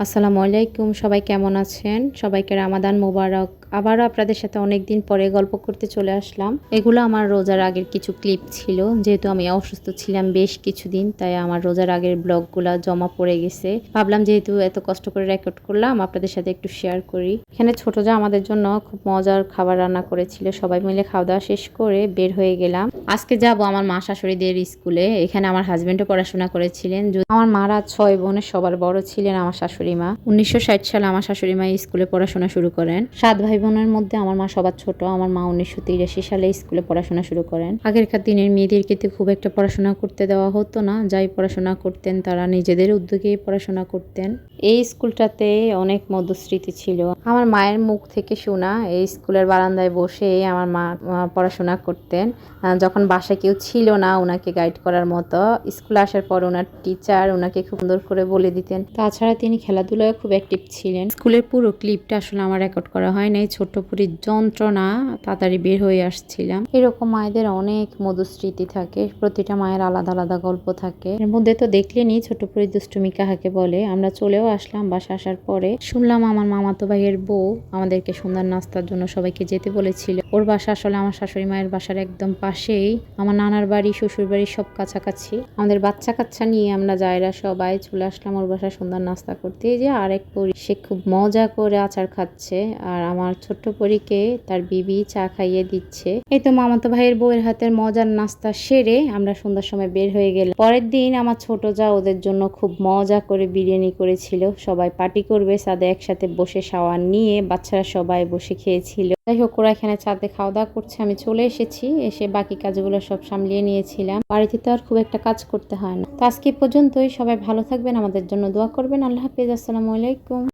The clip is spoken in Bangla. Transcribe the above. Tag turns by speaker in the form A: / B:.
A: আসসালামু আলাইকুম, সবাই কেমন আছেন? সবাইকে রামাদান মোবারক। আবারও আপনাদের সাথে অনেকদিন পরে গল্প করতে চলে আসলাম। এগুলো আমার রোজার আগের কিছু ক্লিপ ছিল। যেহেতু আমি অসুস্থ ছিলাম বেশ কিছুদিন, তাই আমার রোজার আগের ব্লগগুলা জমা পড়ে গেছে। ভাবলাম যেহেতু এত কষ্ট করে রেকর্ড করলাম, আপনাদের সাথে একটু শেয়ার করি। এখানে ছোট যা আমাদের জন্য খুব মজার খাবার রান্না করেছিল। সবাই মিলে খাওয়া দাওয়া শেষ করে বের হয়ে গেলাম। আজকে যাব আমার মা শাশুড়িদের স্কুলে। এখানে আমার হাজবেন্ডও পড়াশোনা করেছিলেন। আমার মারা ৬ বোনের সবার বড় ছিলেন আমার শাশুড়ি মা। ১৯৬০ সালে আমার শাশুড়ি মা স্কুলে পড়াশোনা শুরু করেন। ৭ ভাই বোনের মধ্যে আমার মা সবার ছোট। আমার মা ১৯৮৩ সালে স্কুলে পড়াশোনা শুরু করেন। আগেরকার দিনের মেয়েদেরকে তো খুব একটা পড়াশোনা করতে দেওয়া হতো না। যাই পড়াশোনা করতেন তারা নিজেদের উদ্যোগেই পড়াশোনা করতেন। এই স্কুলটাতে অনেক মধুস্মৃতি ছিল। আমার মায়ের মুখ থেকে শোনা, এই স্কুলের বারান্দায় বসে আমার মা পড়াশোনা করতেন। যখন বাসায় কেউ ছিল না ওনাকে গাইড করার মতো, স্কুলে আসার পর ওনার টিচার ওনাকে খুব সুন্দর করে বলে দিতেন। তাছাড়া তিনি খেলাধুলায় খুব অ্যাক্টিভ ছিলেন। স্কুলের পুরো ক্লিপটা আসলে আমার রেকর্ড করা হয় নাই, ছোট্ট পুরীর যন্ত্রণা তাড়াতাড়ি বের হয়ে আসছিলাম। এরকম মায়েদের অনেক মধুস্মৃতি থাকে, প্রতিটা মায়ের আলাদা আলাদা গল্প থাকে। এর মধ্যে তো দেখলেনি ছোট পুরীর দুষ্টুমি কাহাকে বলে। আমরা চলেও আসলাম। বাসা আসার পরে শুনলাম আমার মামাতো ভাইয়ের বউ আমাদেরকে সন্ধ্যার নাস্তার জন্য সবাইকে যেতে বলেছিল। ওর বাসা আসলে আমার শাশুড়ি মায়ের বাসার একদম পাশেই। আমার নানার বাড়ি শ্বশুর বাড়ি সব কাছাকাছি। আমাদের বাচ্চা কাচ্চা নিয়ে আমরা যাইরা সবাই চলে আসলাম ওর বাসায় সন্ধ্যার নাস্তা করতে। এই যে আরেক পরি, সে খুব মজা করে আচার খাচ্ছে আর আমার ছোট্ট পরীকে তার বিবি চা খাইয়ে দিচ্ছে। এই তো মামাতো ভাইয়ের বউয়ের হাতের মজার নাস্তা সেরে আমরা সন্ধ্যার সময় বের হয়ে গেলাম। পরের দিন আমার ছোট যা ওদের জন্য খুব মজা করে বিরিয়ানি করেছিল। সবাই পার্টি করবে ছাদে একসাথে বসে শাওয়ার নিয়ে, বাচ্চারা সবাই বসে খেয়েছিল। যাই হোক, ওরা এখানে ছাদে খাওয়া দাওয়া করছে। আমি চলে এসেছি, এসে বাকি কাজগুলো সব সামলিয়ে নিয়েছিলাম। বাড়িতে তো আর খুব একটা কাজ করতে হয় না। তো আজকে পর্যন্তই। সবাই ভালো থাকবেন, আমাদের জন্য দোয়া করবেন। আল্লাহ হাফেজ, আসসালামু আলাইকুম।